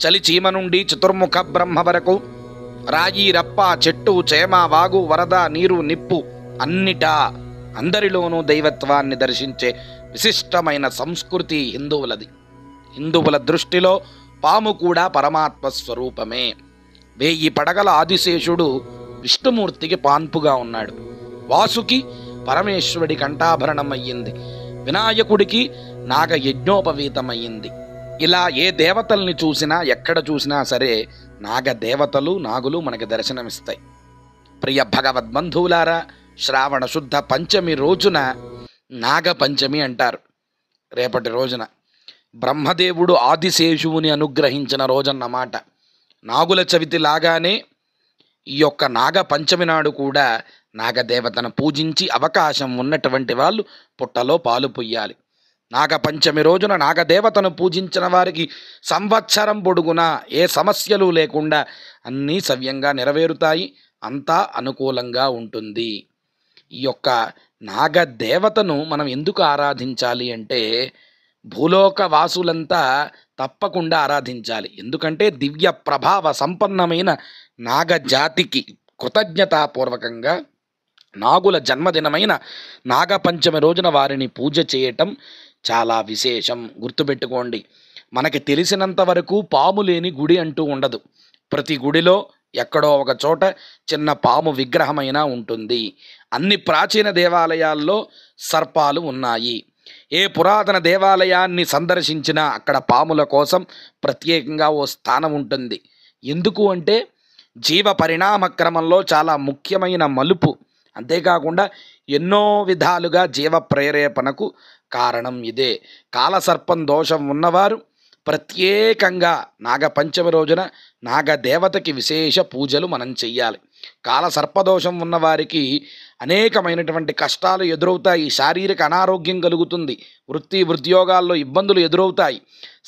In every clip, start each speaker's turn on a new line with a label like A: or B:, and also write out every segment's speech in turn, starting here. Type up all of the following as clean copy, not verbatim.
A: చలి చీమ నుండి చతుర్ముఖ బ్రహ్మ వరకు, రాయి రప్ప చెట్టు చేమ వాగు వరద నీరు నిప్పు అన్నిటా అందరిలోనూ దైవత్వాన్ని దర్శించే విశిష్టమైన సంస్కృతి హిందువులది. హిందువుల దృష్టిలో పాము కూడా పరమాత్మ స్వరూపమే. 1000 పడగల ఆదిశేషుడు విష్ణుమూర్తికి పాన్పుగా ఉన్నాడు. వాసుకి పరమేశ్వరుడి కంఠాభరణం అయ్యింది. వినాయకుడికి నాగ యజ్ఞోపవీతమయ్యింది. ఇలా ఏ దేవతల్ని చూసినా ఎక్కడ చూసినా సరే నాగదేవతలు నాగులు మనకి దర్శనమిస్తాయి. ప్రియ భగవద్బంధువులారా, శ్రావణ శుద్ధ పంచమి రోజున నాగపంచమి అంటారు. రేపటి రోజున బ్రహ్మదేవుడు ఆదిశేషువుని అనుగ్రహించిన రోజన్నమాట. నాగుల చవితి లాగానే ఈ యొక్క నాగపంచమి నాడు కూడా నాగదేవతను పూజించి అవకాశం ఉన్నటువంటి వాళ్ళు పుట్టలో పాలు పొయ్యాలి. నాగపంచమి రోజున నాగదేవతను పూజించిన వారికి సంవత్సరం పొడుగునా ఏ సమస్యలు లేకుండా అన్నీ సవ్యంగా నెరవేరుతాయి. అంతా అనుకూలంగా ఉంటుంది. ఈ యొక్క నాగదేవతను మనం ఎందుకు ఆరాధించాలి అంటే, భూలోక వాసులంతా తప్పకుండా ఆరాధించాలి. ఎందుకంటే దివ్య ప్రభావ సంపన్నమైన నాగజాతికి కృతజ్ఞతాపూర్వకంగా నాగుల జన్మదినమైన నాగపంచమి రోజున వారిని పూజ చేయటం చాలా విశేషం. గుర్తుపెట్టుకోండి, మనకి తెలిసినంత వరకు పాము లేని గుడి అంటూ ఉండదు. ప్రతి గుడిలో ఎక్కడో ఒక చోట చిన్న పాము విగ్రహమైనా ఉంటుంది. అన్ని ప్రాచీన దేవాలయాల్లో సర్పాలు ఉన్నాయి. ఏ పురాతన దేవాలయాన్ని సందర్శించినా అక్కడ పాముల కోసం ప్రత్యేకంగా ఓ స్థానం ఉంటుంది. ఎందుకు అంటే జీవ పరిణామ క్రమంలో చాలా ముఖ్యమైన మలుపు. అంతేకాకుండా ఎన్నో విధాలుగా జీవ ప్రేరేపణకు కారణం ఇదే. కాలసర్పం దోషం ఉన్నవారు ప్రత్యేకంగా నాగపంచమి రోజున నాగదేవతకి విశేష పూజలు మనం చెయ్యాలి. కాలసర్పదోషం ఉన్నవారికి అనేకమైనటువంటి కష్టాలు ఎదురవుతాయి. శారీరక అనారోగ్యం కలుగుతుంది. వృత్తి ఉద్యోగాల్లో ఇబ్బందులు ఎదురవుతాయి.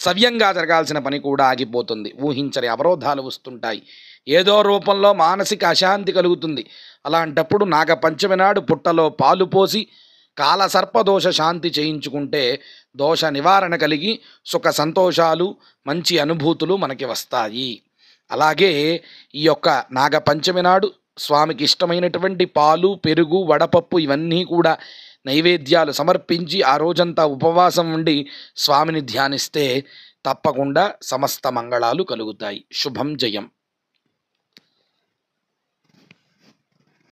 A: సవ్యంగా జరగాల్సిన పని కూడా ఆగిపోతుంది. ఊహించని అవరోధాలు వస్తుంటాయి. ఏదో రూపంలో మానసిక అశాంతి కలుగుతుంది. అలాంటప్పుడు నాగపంచమి నాడు పుట్టలో పాలు పోసి కాలసర్పదోష శాంతి చేయించుకుంటే దోష నివారణ కలిగి సుఖ సంతోషాలు మంచి అనుభూతులు మనకి వస్తాయి. అలాగే ఈ యొక్క నాగపంచమి నాడు స్వామికి ఇష్టమైనటువంటి పాలు పెరుగు వడపప్పు ఇవన్నీ కూడా నైవేద్యాలు సమర్పించి ఆ రోజంతా ఉపవాసం ఉండి స్వామిని ధ్యానిస్తే తప్పకుండా సమస్త మంగళాలు కలుగుతాయి. శుభం జయం.